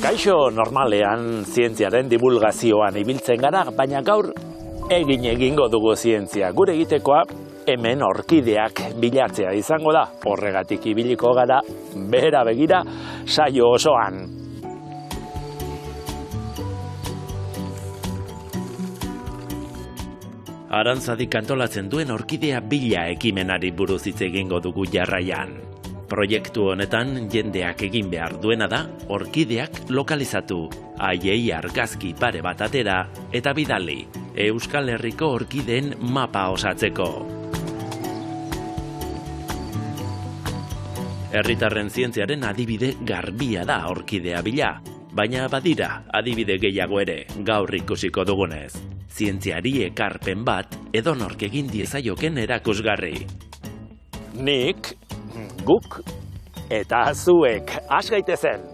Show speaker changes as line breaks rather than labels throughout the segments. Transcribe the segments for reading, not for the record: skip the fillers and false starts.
Kaixo, normalean zientziaren divulgazioan ibiltzen gara, baina gaur egingo dugu zientzia. Gure egitekoa hemen orkideak bilatzea izango da. Horregatik ibiliko gara behera begira saio osoan. Arantzadik antolatzen duen orkidea bila ekimenari buruz hitz egingo dugu jarraian. Proiektu honetan jendeak egin behar duena da orkideak lokalizatu, haiei argazki pare bat atera eta bidali, Euskal Herriko orkideen mapa osatzeko. Herritarren zientziaren adibide garbia da orkidea bila, baina badira adibide gehiago ere gaur ikusiko dugunez. Zientziari ekarpen bat edonork egin diezaioken erakusgarri. Nik, guk eta zuek has gaitezen.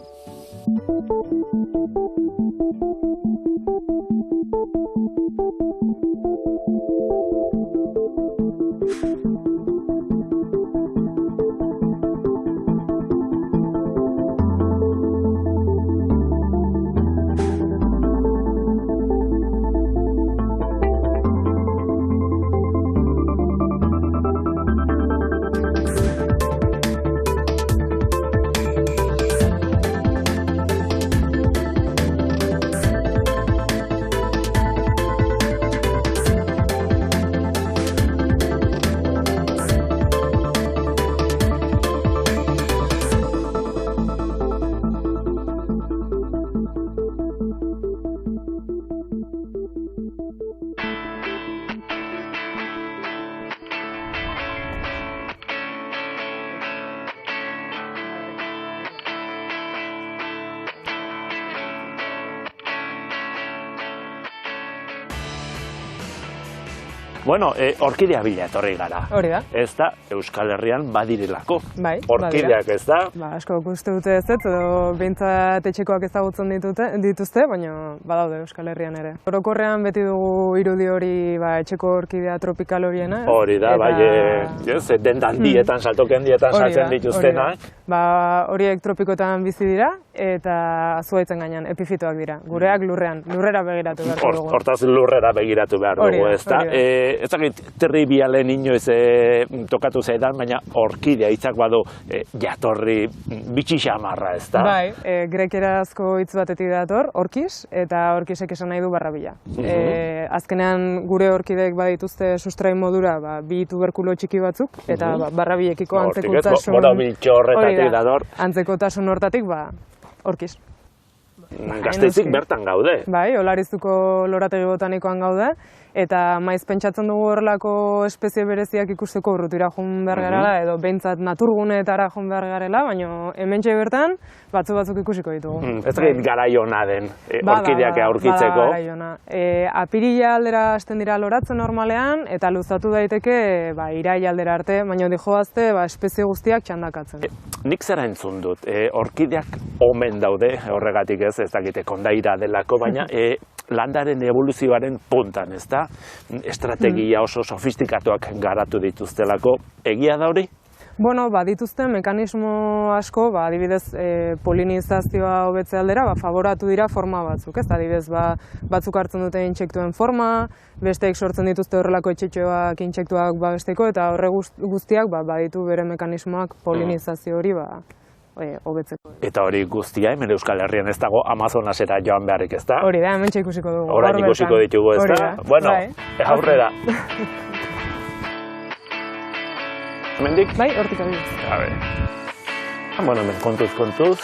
Bueno, orkidea bila etorri gara.
Hori da.
Ez da, Euskal Herrian badirelako.
Bai,
orkideak ez da.
Asko uste dute ez dut, edo behintzat etxekoak ezagutzen dituzte, baina badaude Euskal Herrian ere. Orokorrean beti dugu irudi hori etxeko orkidea tropikal horiena.
Hori da, dendan dietan, saltoken dietan saltzen dituztenak.
Horiek tropikoetan bizi dira, eta zuaitzen gainean, epifitoak dira. Gureak lurrera begiratu behar dugu.
Hortaz lurrera begiratu behar dugu, ez da. Ez dakit trivialen inoiz tokatu zaidan, baina orkidea hitzak badu jatorri bitxi xamarra, ez da?
Bai, grekerazko hitz batetik dator, orkiz, eta orkizek esan nahi du barrabila. Azkenean gure orkideek badituzte sustrai modura bi tuberkulo txiki batzuk, eta barrabilekiko antzekotasun hortatik orkiz.
Gasteizik bertan gaude.
Bai, Olarizuko lorategi botanikoan gaude, eta maiz pentsatzen dugu horrelako espezie bereziak ikusteko urrutira joan behar garela, edo behintzat naturguneetara joan behar garela, baina hementxe bertan batzuk ikusiko ditugu.
Ez dakit garaiona den orkideak aurkitzeko.
Garaiona. Apirila aldera hasten dira loratzen normalean, eta luzatu daiteke iraila aldera arte, baina dijoazte espezie guztiak txandakatzen.
Nik zera entzun dut, orkideak omen daude, horregatik ez dakite kondaira delako, baina landaren evoluzioaren puntan, ez da? Estrategia oso sofistikatuak garatu dituztelako, egia da hori?
Bueno, dituzte mekanismo asko, adibidez polinizazioa hobetze aldera, favoratu dira forma batzuk, ez? Adibidez, batzuk hartzen dute intsektuen forma, besteek sortzen dituzte horrelako etxetxoak intsektuak besteko, eta horre guztiak baditu bere mekanismoak polinizazio hori hobetzeko.
Eta hori guztia, hemen Euskal Herrian ez dago Amazonasera joan beharrik, ez da?
Hori da, hemen ikusiko dugu.
Orain ikusiko ditugu, ez da? Bueno, aurrera. Hemendik?
Bai, hortik abidez.
Bueno, hemen kontuz,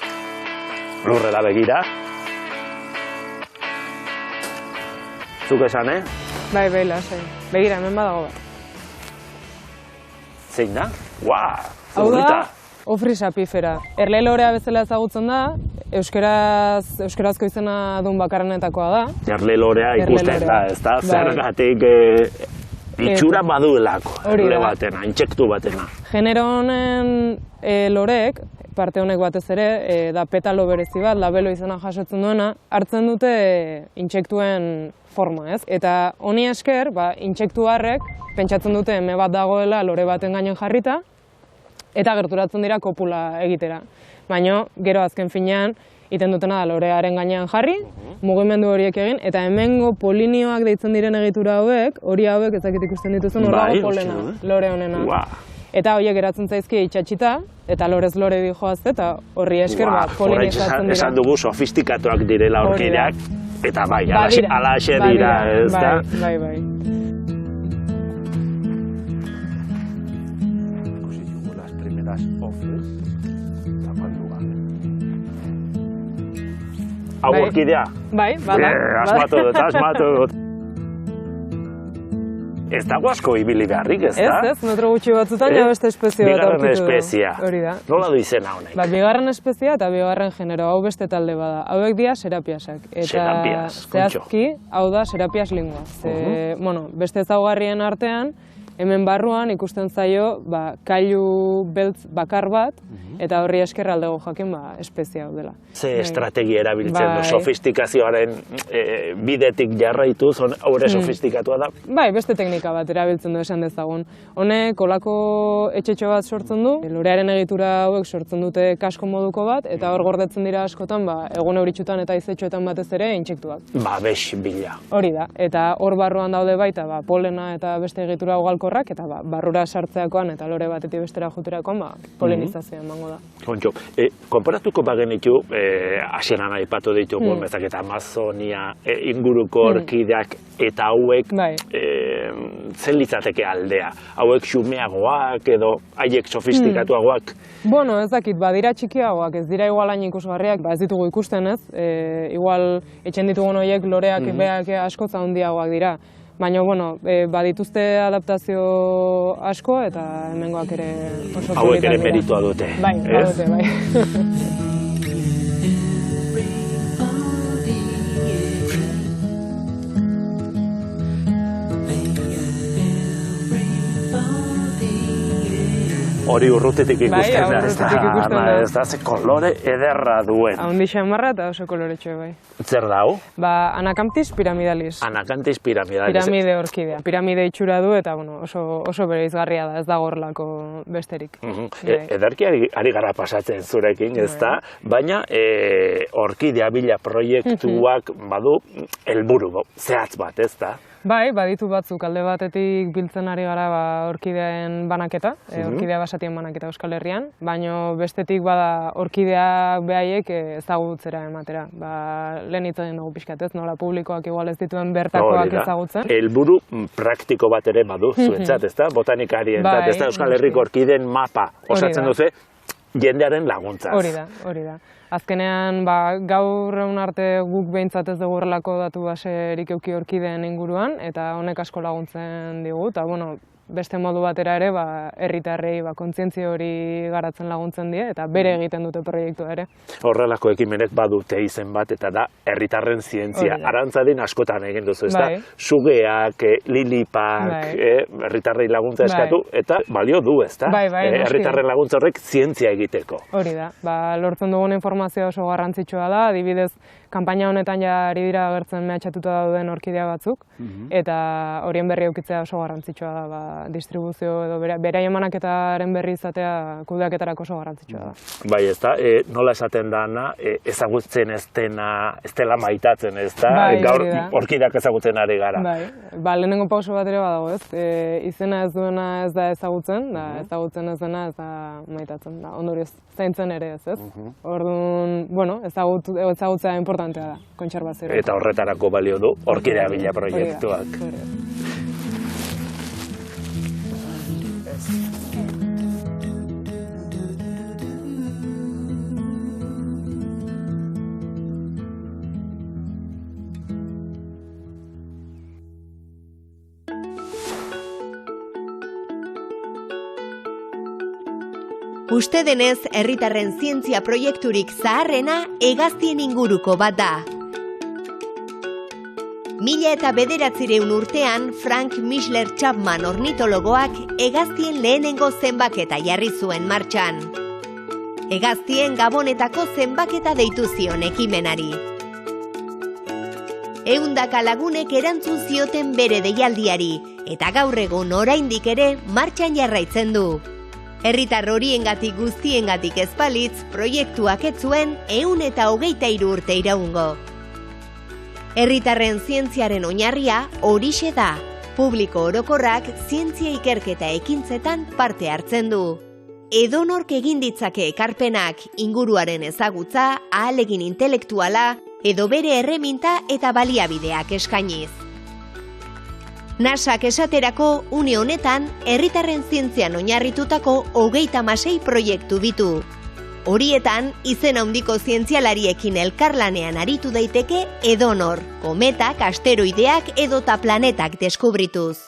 lurrera begira. Zuk esan,
Bai, lasai. Begira, hemen badago bat.
Zein da?
Hau da, Ofris apifera. Erlelorea bezala ezagutzen da, euskarazko izena dun bakarrenetakoa da.
Erlelorea ikusten da, ez da? Zergatik Itxura baduelako, erle batena, intsektu batena.
Genero honen loreek, parte honek batez ere, da petalo berezi bat, labelo izena jasotzen duena, hartzen dute intsektuen forma, ez? Eta honi esker, intsektu harrek pentsatzen dute eme bat dagoela lore baten gainen jarrita, eta gerturatzen dira kopula egitera. Baina, gero azken finean, iten dutena da lorearen gainean jarri, mugimendu horiek egin, eta hemengo polinioak deitzen diren egitura hauek, hori hauek ezakit ikusten dituzun hor dago polena, lore honena. Eta horiek geratzen zaizki itxatxita, eta lorez lore dijoazte, eta horri esker polinizatzen dira.
Esan dugu sofistikatuak direla aurkideak, eta bai, alaxe dira, ez da?
Bai.
Ikusi dugu las primeras ofes, zapaldu gabe. Hau orkidea?
Bai, bada.
Asmatu dut. Ez dago asko ibili beharrik, ez da?
Ez, metro gutxi batzutan ja beste espezie bat aurkitu.
Bigarren espezia.
Hori da.
Nola du izena honek?
Bigarren espezia eta bigarren genero, hau beste talde bada. Hauek dira serapiasak.
Serapias, kontxo.
Zehazki, hau da serapias lingua. Beste ezaugarrien artean, hemen barruan ikusten zaio kailu beltz bakar bat, eta horri esker aldego jakin espezia hau dela.
Ze estrategia erabiltzen du, sofistikazioaren bidetik jarraituz, haure sofistikatua da?
Bai, beste teknika bat erabiltzen du esan dezagun. Honek kolako etxetxo bat sortzen du, lorearen egitura hauek sortzen dute kasko moduko bat, eta hor gordetzen dira askotan, egun euritsutan eta izetxoetan batez ere, intsektuak.
Babes bila.
Hori da, eta hor barruan daude baita, polena eta beste egitura ugalkorrak, eta barrura sartzeakoan eta lore batetik bestera juterakoan, polinizazioa emango da.
Kontxo, konparatuko bagenitu, hasieran aipatu ditugu, eta Amazonia inguruko orkideak eta hauek zen litzateke aldea? Hauek xumeagoak edo haiek sofistikatuagoak?
Bueno, ez dakit, badira txikiagoak, ez dira igual hain ikusgarriak, ez ditugu ikusten ez, igual etxen ditugun horiek loreak beak asko handiagoak dira. Baina, badituzte adaptazio asko eta hemengoak ere oso politak dira.
Hauek ere meritua dute.
Bai, badute, bai.
Hori urrutetik ikusten da, ez da, ze kolore ederra duen.
Haundi xamarra eta oso koloretxo, bai.
Zer da, hau?
Anacanthis piramidalis.
Anacanthis piramidalis.
Piramide orkidea. Piramide itxura du eta oso bereizgarria da, ez da gorlako besterik.
Ederki ari gara pasatzen zurekin, ez da, baina orkidea bila proiektuak badu helburu zehatz bat, ez da?
Bai, baditu batzuk, alde batetik biltzen ari gara orkideaen banaketa, orkidea basatien banaketa Euskal Herrian, baina bestetik bada orkideak behaiek ezagutzera ematera. Lehen hitzen dugu pixkat ez, nola publikoak igual ez dituen bertakoak ezagutzen.
Helburu praktiko bat ere badu zuentzat, ez da? Botanikarien, ez da Euskal Herriko orkideen mapa osatzen duzu, jendearen laguntzaz.
Hori da. Azkenean, gaur egun arte guk behintzat ez dugu horrelako datu baserik euki orkideen inguruan, eta honek asko laguntzen digu, eta beste modu batera ere, herritarrei kontzientzia hori garatzen laguntzen die, eta bere egiten dute proiektua ere.
Horrelako ekimenek badute izen bat, eta da herritarren zientzia. Arantzadin askotan egin duzu, ez da? Sugeak, lilipak, herritarrei laguntza eskatu, eta balio du, ez da? Herritarren laguntza horrek zientzia egiteko.
Hori da, lortzen dugun informazioa oso garrantzitsua da, adibidez, kanpaina honetan ari dira agertzen mehatxatuta dauden orkidea batzuk, eta horien berri eukitzea oso garrantzitsua da, distribuzio edo beraien banaketaren berri izatea kudeaketarako oso garrantzitsua da.
Bai, ez da, nola esaten dana, ezagutzen ez dela maitatzen, ez da? Gaur orkideak ezagutzen ari gara.
Bai, lehenengo pauso bat ere badago, ez? Izena ez duena ez da ezagutzen, ezagutzen ez dena ez da maitatzen, ondorioz zaintzen ere ez, ez? Orduan, ezagutzea importantea da, kontserbazioa.
Eta horretarako balio du orkidea bila proiektuak.
Uste denez, herritarren zientzia proiekturik zaharrena hegaztien inguruko bat da. 1909 urtean Frank Mischler Chapman ornitologoak hegaztien lehenengo zenbaketa jarri zuen martxan. Hegaztien Gabonetako zenbaketa deitu zion ekimenari. 100 lagunek erantzun zioten bere deialdiari, eta gaur egun oraindik ere martxan jarraitzen du. Herritar horiengatik guztiengatik ez balitz, proiektuak ez zuen 123 urte iraungo. Herritarren zientziaren oinarria horixe da. Publiko orokorrak zientzia ikerketa ekintzetan parte hartzen du. Edonork egin ditzake ekarpenak, inguruaren ezagutza, ahalegin intelektuala, edo bere erreminta eta baliabideak eskainiz. NASAk esaterako une honetan herritarren zientzian oinarritutako 36 proiektu ditu. Horietan, izen handiko zientzialariekin elkarlanean aritu daiteke edonor, kometak, asteroideak edota planetak deskubrituz.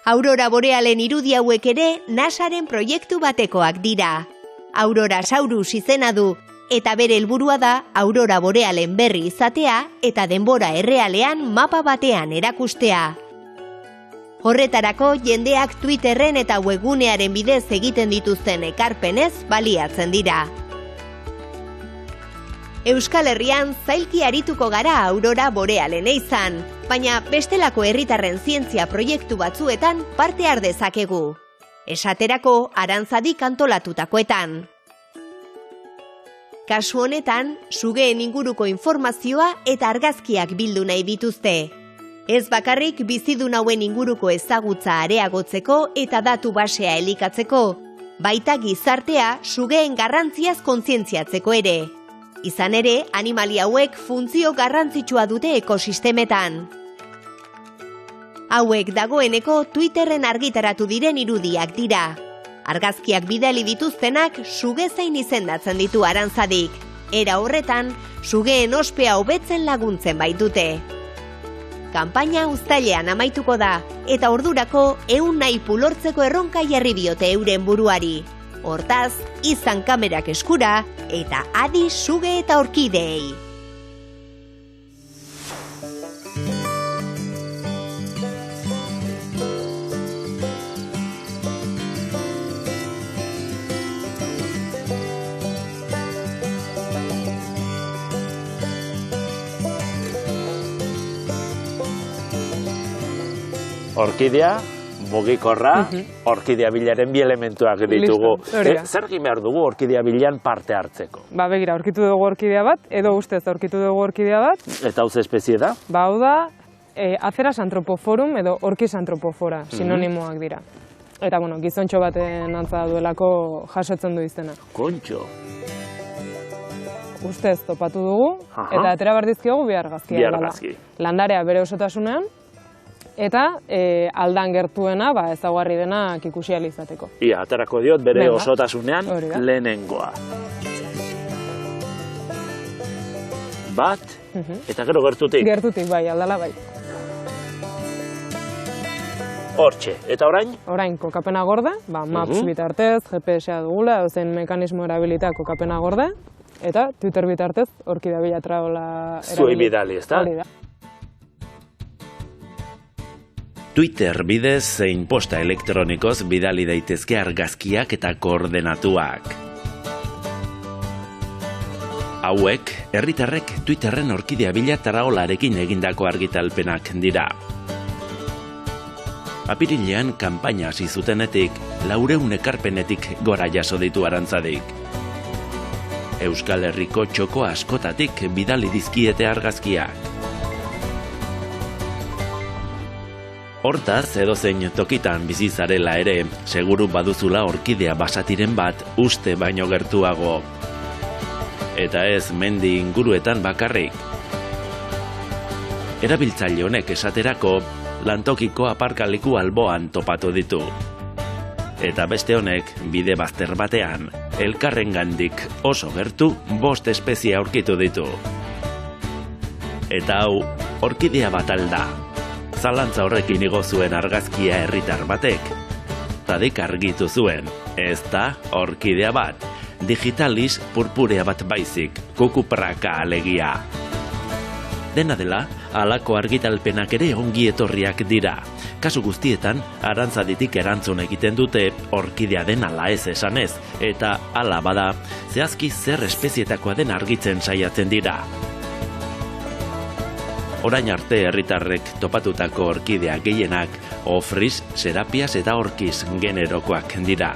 Aurora borealen irudi hauek ere NASAren proiektu batekoak dira. Aurora Saurus izena du, eta bere helburua da aurora borealen berri izatea eta denbora errealean mapa batean erakustea. Horretarako jendeak Twitterren eta webgunearen bidez egiten dituzten ekarpenez baliatzen dira. Euskal Herrian zailki arituko gara aurora borealen izan, baina bestelako herritarren zientzia proiektu batzuetan parte har dezakegu. Esaterako Arantzadik antolatutakoetan. Kasu honetan, sugeen inguruko informazioa eta argazkiak bildu nahi dituzte. Ez bakarrik bizidun hauen inguruko ezagutza areagotzeko eta datu basea elikatzeko, baita gizartea sugeen garrantziaz kontzientziatzeko ere. Izan ere, animalia hauek funtzio garrantzitsua dute ekosistemetan. Hauek dagoeneko Twitterren argitaratu diren irudiak dira. Argazkiak bidali dituztenak sugezain izendatzen ditu Arantzadik. Era horretan, sugeen ospea hobetzen laguntzen baitute. Kanpaina uztailean amaituko da, eta ordurako 100 naipu lortzeko erronka jarri diote euren buruari. Hortaz, izan kamerak eskura, eta adi suge eta orkideei.
Orkidea, mugikorra, orkidea bilaren bi elementuak ditugu. Zer egin behar dugu orkidea bilan parte hartzeko?
Begira, aurkitu dugu orkidea bat, edo ustez aurkitu dugu orkidea bat.
Eta hau ze espezie da?
Hau da, Atheras anthropoforum edo Orchis anthropophora, sinonimoak dira. Eta, gizontxo baten antza duelako jasotzen du izena.
Kontxo.
Ustez topatu dugu, eta atera bardizkiogu bi argazki.
Bi argazki.
Landarea bere osotasunean, eta aldan gertuena ezaugarri denak ikusi ahal izateko.
Ia, aterako diot bere osotasunean lehenengoa. Bat, eta gero gertutik?
Gertutik, bai, aldala bai.
Hortxe, eta orain?
Orain, kokapena gorde, maps bitartez, GPS-a dugula, edozein mekanismo erabilita kokapena gorde, eta Twitter bitartez, orkidea bilatraola erabili.
Zuei bidali, ezta?
Hori da.
Twitter bidez zein posta elektronikoz bidali daitezke argazkiak eta koordenatuak. Hauek, herritarrek Twitterren orkidea bilatraolarekin egindako argitalpenak dira. Apirilean kanpaina hasi zutenetik, 400 ekarpenetik gora jaso ditu Arantzadik. Euskal Herriko txoko askotatik bidali dizkiete argazkiak. Hortaz, edozein tokitan bizi zarela ere, seguru baduzula orkidea basatiren bat uste baino gertuago. Eta ez mendi inguruetan bakarrik. Erabiltzaile honek esaterako, lantokiko aparkaleku alboan topatu ditu. Eta beste honek, bide bazter batean, elkarrengandik oso gertu 5 espezie aurkitu ditu. Eta hau, orkidea bat alda. Zalantza horrekin igo zuen argazkia herritar batek. Tadik argitu zuen, ez da orkidea bat, digitalis purpurea bat baizik, kukupraka alegia. Dena dela, Halako argitalpenak ere ongi etorriak dira. Kasu guztietan, Arantzaditik erantzun egiten dute orkidea den ala ez esanez, eta hala bada, zehazki zer espezietakoa den argitzen saiatzen dira. Orain arte herritarrek topatutako orkidea gehienak Ophrys, Serapias eta Orchis generokoak dira.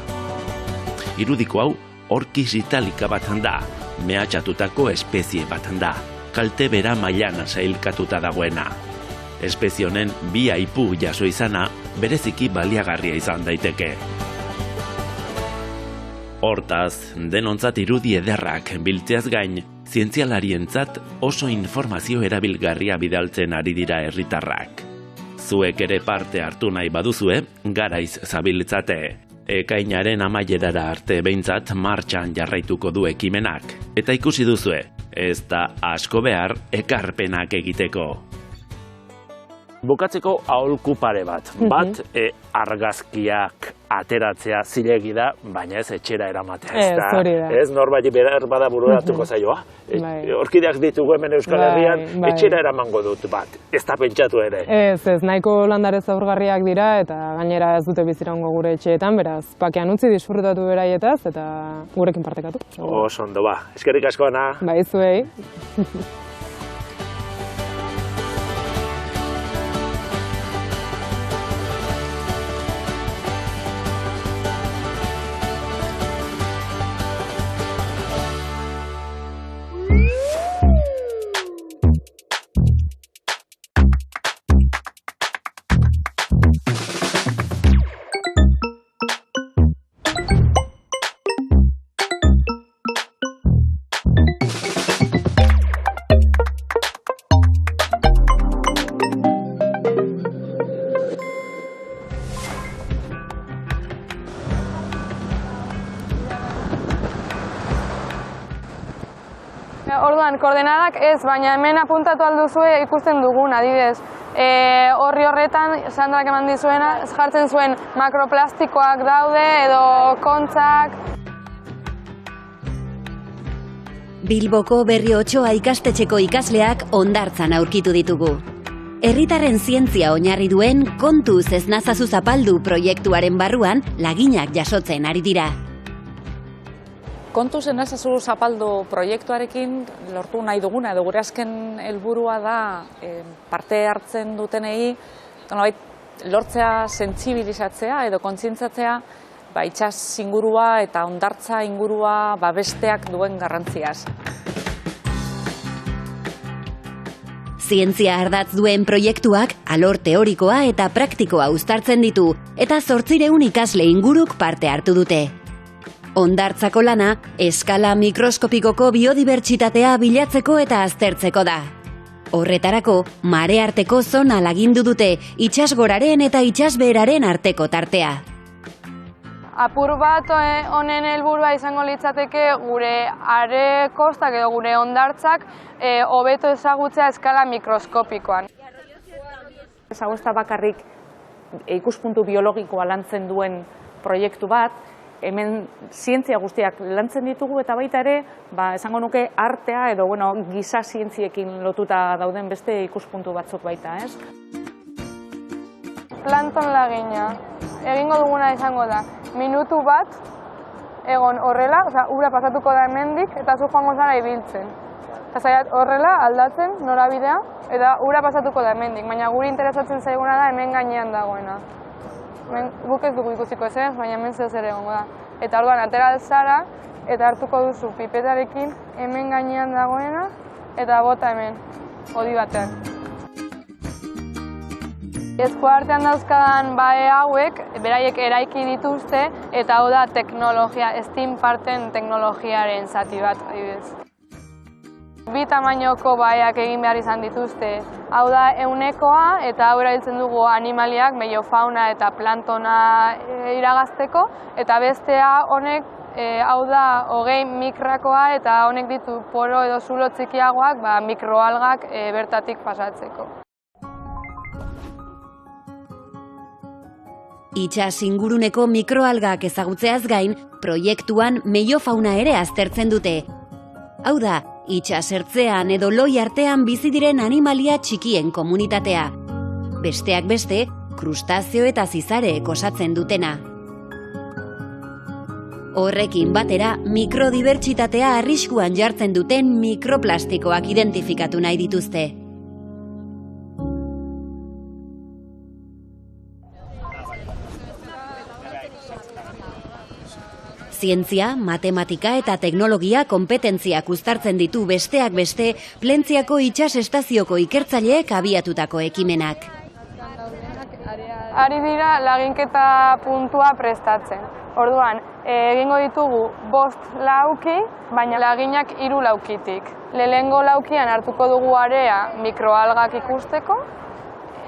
Irudiko hau Orchis italica bat da, mehatxatutako espezie bat da, kalte bera mailan sailkatuta dagoena. Espezie honen bi aipu jaso izana bereziki baliagarria izan daiteke. Hortaz, denontzat irudi ederrak biltzeaz gain, zientzialarientzat oso informazio erabilgarria bidaltzen ari dira herritarrak. Zuek ere parte hartu nahi baduzue, garaiz zabiltzate. Ekainaren amaierara arte behintzat martxan jarraituko du ekimenak. Eta ikusi duzue, ez da asko behar ekarpenak egiteko. Bukatzeko aholku pare bat. Bat, argazkiak ateratzea zilegi da, baina ez etxera eramatea.
Hori da.
Ez norbait behar bada bururatuko zaioa. Orkideak ditugu hemen Euskal Herrian, etxera eramango dut bat. Ez da pentsatu ere.
Ez, nahiko landare zaurgarriak dira eta gainera ez dute biziraungo gure etxeetan, beraz, pakean utzi disfrutatu beraietaz eta gurekin partekatu.
Oso ondo ba. Eskerrik asko, Ana.
Bai, zuei.
Orduan, koordenadak ez, baina hemen apuntatu alduzue ikusten dugun, adibidez. Horri horretan, Sandrak eman dizuena, jartzen zuen makroplastikoak daude edo kontzak.
Bilboko Berri Otxoa ikastetxeko ikasleak hondartzan aurkitu ditugu. Herritarren zientzia oinarri duen Kontuz ez nazazu zapaldu proiektuaren barruan laginak jasotzen ari dira.
Kontuz ez nazazu zapaldu proiektuarekin lortu nahi duguna, edo gure azken helburua da parte hartzen dutenei lortzea sentsibilizatzea edo kontzientzatzea itsas ingurua eta hondartza ingurua besteak duen garrantziaz.
Zientzia ardatz duen proiektuak alor teorikoa eta praktikoa uztartzen ditu eta 800 ikasle inguruk parte hartu dute. Hondartzako lana, eskala mikroskopikoko biodibertsitatea bilatzeko eta aztertzeko da. Horretarako, mare arteko zona lagindu dute itsasgoraren eta itsasbeheraren arteko tartea.
Apur bat honen helburua izango litzateke gure are kostak edo gure hondartzak hobeto ezagutzea eskala mikroskopikoan.
Ezagutza bakarrik ikuspuntu biologikoa lantzen duen proiektu bat, hemen zientzia guztiak lantzen ditugu eta baita ere, esango nuke artea edo giza zientziekin lotuta dauden beste ikuspuntu batzuk baita, ez?
Plankton lagina. Egingo duguna izango da, minutu bat egon horrela, ura pasatuko da hemendik eta zu joango zara ibiltzen. Horrela aldatzen norabidea eta ura pasatuko da hemendik, baina guri interesatzen zaiguna da hemen gainean dagoena. Guk ez dugu ikusiko ez, baina hemen zer egongo da. Eta orduan atera zara eta hartuko duzu pipetarekin hemen gainean dagoena eta bota hemen, hodi batean. Eskuartean dauzkadan hauek, beraiek eraiki dituzte eta hau da teknologia, steam parten teknologiaren zati bat, adibidez. 2 tamainoko baeak egin behar izan dituzte. Hau da ehunekoa eta hau erabiltzen dugu animaliak, meiofauna eta plantona iragazteko, eta bestea honek, hau da 20 mikrakoa eta honek ditu poro edo zulo txikiagoak mikroalgak bertatik pasatzeko.
Itsas inguruneko mikroalgak ezagutzeaz gain, proiektuan meiofauna ere aztertzen dute. Hau da, itsasertzean edo loi artean bizi diren animalia txikien komunitatea. Besteak beste, krustazio eta zizareek osatzen dutena. Horrekin batera, mikrodibertsitatea arriskuan jartzen duten mikroplastikoak identifikatu nahi dituzte. Zientzia, matematika eta teknologia konpetentziak uztartzen ditu besteak beste Plentziako itsas estazioko ikertzaileek abiatutako ekimenak.
Ari dira laginketa puntua prestatzen. Orduan, egingo ditugu 5 lauki, baina laginak 3 laukitik. Lehenengo laukian hartuko dugu area mikroalgak ikusteko,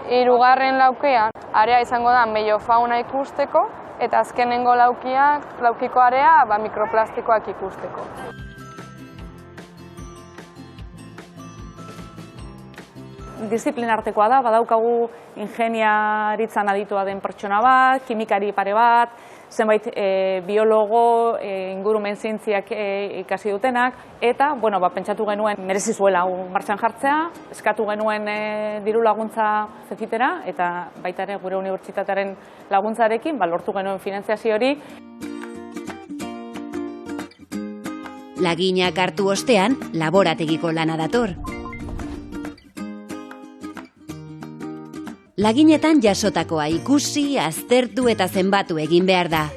3. laukian area izango da meiofauna ikusteko, eta azkenengo laukiko area mikroplastikoak ikusteko.
Disiplinartekoa da, badaukagu ingeniaritzan aditua den pertsona bat, kimikari pare bat, zenbait biologo, ingurumen zientziak ikasi dutenak, eta pentsatu genuen merezi zuela martxan jartzea, eskatu genuen diru laguntza zekitera, eta baita ere gure unibertsitatearen laguntzarekin lortu genuen finantziazio hori.
Laginak hartu ostean, laborategiko lana dator. Laginetan jasotakoa ikusi, aztertu eta zenbatu egin behar da.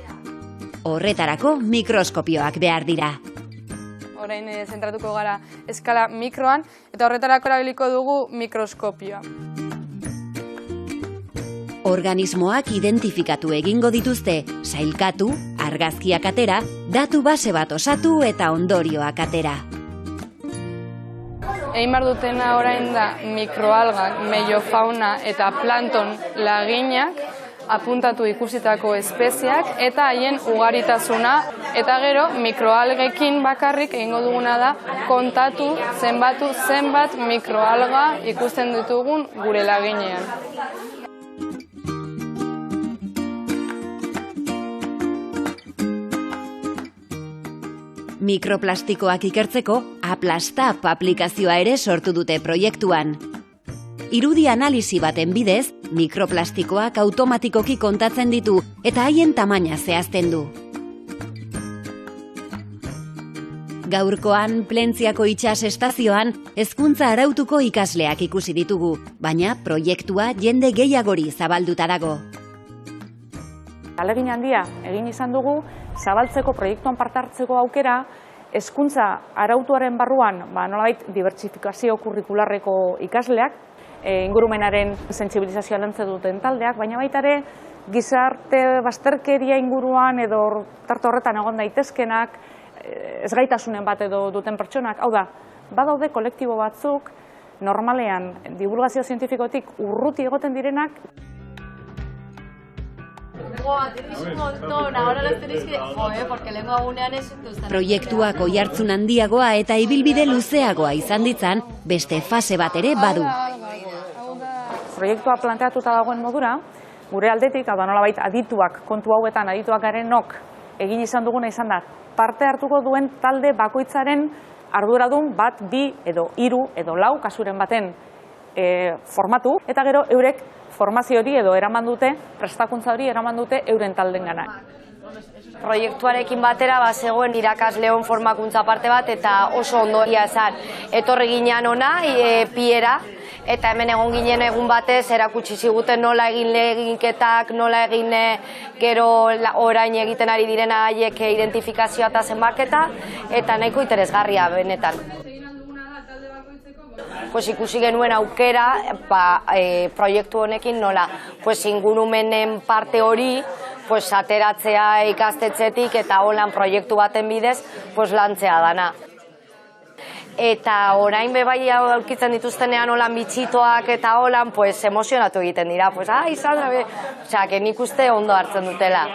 Horretarako mikroskopioak behar dira.
Orain zentratuko gara eskala mikroan, eta horretarako erabiliko dugu mikroskopioa.
Organismoak identifikatu egingo dituzte, sailkatu, argazkiak atera, datu base bat osatu eta ondorioak atera.
Egin behar dutena orain da mikroalgak, meiofauna eta plankton laginak, apuntatu ikusitako espeziak eta haien ugaritasuna, eta gero mikroalgekin bakarrik egingo duguna da kontatu zenbat mikroalga ikusten ditugun gure laginean.
Mikroplastikoak ikertzeko Aplastap aplikazioa ere sortu dute proiektuan. Irudi analisi baten bidez, mikroplastikoak automatikoki kontatzen ditu eta haien tamaina zehazten du. Gaurkoan Plentziako itsas estazioan hezkuntza arautuko ikasleak ikusi ditugu, baina proiektua jende gehiagori zabalduta dago.
Ahalegin handia egin izan dugu, zabaltzeko proiektuan parte hartzeko aukera, hezkuntza arautuaren barruan, nolabait dibertsifikazio kurrikularreko ikasleak, ingurumenaren sentsibilizazioa lantzen duten taldeak, baina baita ere gizarte bazterkeria inguruan edo tarte horretan egon daitezkenak, ezgaitasunen bat edo duten pertsonak, hau da, badaude kolektibo batzuk, normalean divulgazio zientifikotik urruti egoten direnak.
Proiektuak oihartzun handiagoa eta ibilbide luzeagoa izan ditzan, beste fase bat ere badu.
Proiektua planteatuta dagoen modura, gure aldetik, nolabait adituak, kontu hauetan adituak garenok egin izan duguna izan da, parte hartuko duen talde bakoitzaren arduradun 1, 2 edo 3 edo 4 kasuren baten formatu, eta gero eurek formazio hori edo eraman dute, prestakuntza hori eraman dute euren taldengana.
Proiektuarekin batera zegoen irakasleon formakuntza parte bat eta oso ondo izan. Etorri ginean ona, piera, eta hemen egon ginen egun batez erakutsi ziguten nola egin leginketak, nola egin gero orain egiten ari direna haiek identifikazioa eta zenbaketa, eta nahiko interesgarria benetan. Ikusi genuen aukera proiektu honekin nola ingurumenen parte hori ateratzea ikastetxetik eta holan proiektu baten bidez lantzea dana. Eta orain bebai aurkitzen dituztenean holan bitxitoak eta holan emozionatu egiten dira. Nik uste ondo hartzen dutela.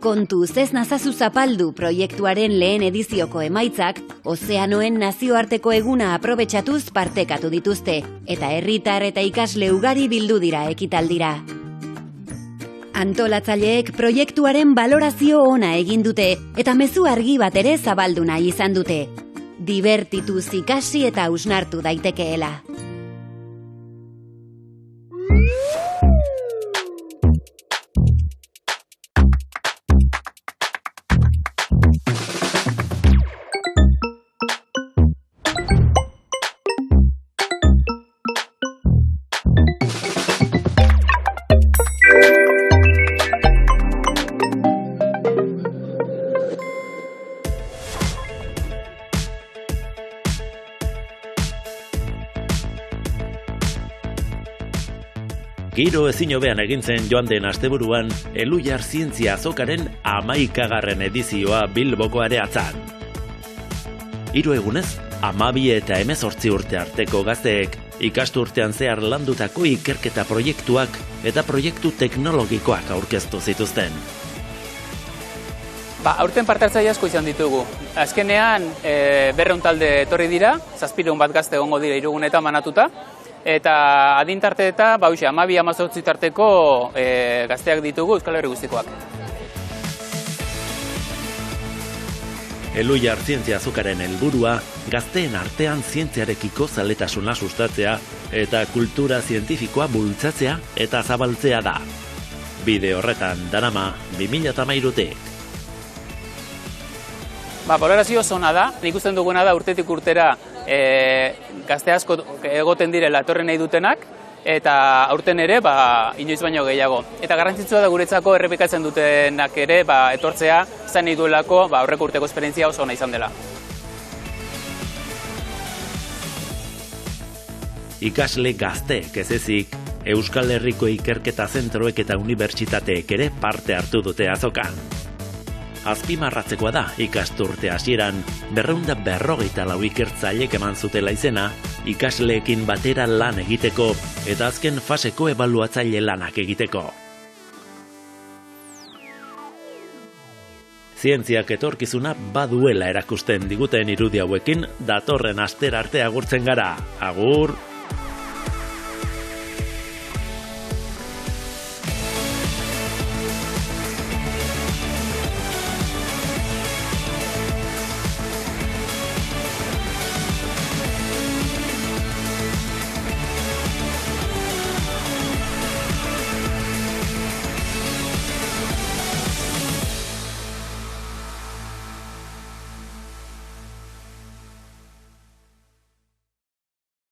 Kontuz ez nazazu zapaldu proiektuaren lehen edizioko emaitzak, Ozeanoen nazioarteko eguna aprobetxatuz partekatu dituzte, eta herritar eta ikasle ugari bildu dira ekitaldira. Antolatzaileek proiektuaren balorazio ona egin dute eta mezu argi bat ere zabaldu nahi izan dute. Dibertituz ikasi eta hausnartu daitekeela.
Giro ezin hobean egin zen joan den asteburuan Elhuyar Zientzia Azokaren 11. edizioa Bilboko areatzan. 3 egunez, 12 eta 18 urte arteko gazteek ikasturtean zehar landutako ikerketa proiektuak eta proiektu teknologikoak aurkeztu zituzten.
Aurten parte hartzaile asko izan ditugu. Azkenean 200 talde etorri dira, 700 bat gazte egongo dira 3 egunetan banatuta. Eta adintarte eta 12-18 tarteko gazteak ditugu Euskal Herri guztikoak.
Elhuyar Zientzia Azokaren helburua gazteen artean zientziarekiko zaletasuna sustatzea eta kultura zientifikoa bultzatzea eta zabaltzea da. Bide horretan darama 2013.
Balorazio oso ona da. Ikusten duguna da urtetik urtera gazte asko egoten direla etorri nahi dutenak, eta aurten ere inoiz baino gehiago. Eta garrantzitsua da guretzako errepikatzen dutenak ere etortzea izan nahi duelako aurreko urteko esperientzia oso ona izan dela.
Ikasle gazteek ez ezik, Euskal Herriko ikerketa zentroek eta unibertsitateek ere parte hartu dute azokan. Azpimarratzekoa da ikasturte hasieran 254 ikertzailek eman zutela izena ikasleekin batera lan egiteko eta azken faseko ebaluatzaile lanak egiteko. Zientziak etorkizuna baduela erakusten diguten irudi hauekin datorren astera arte agurtzen gara. Agur!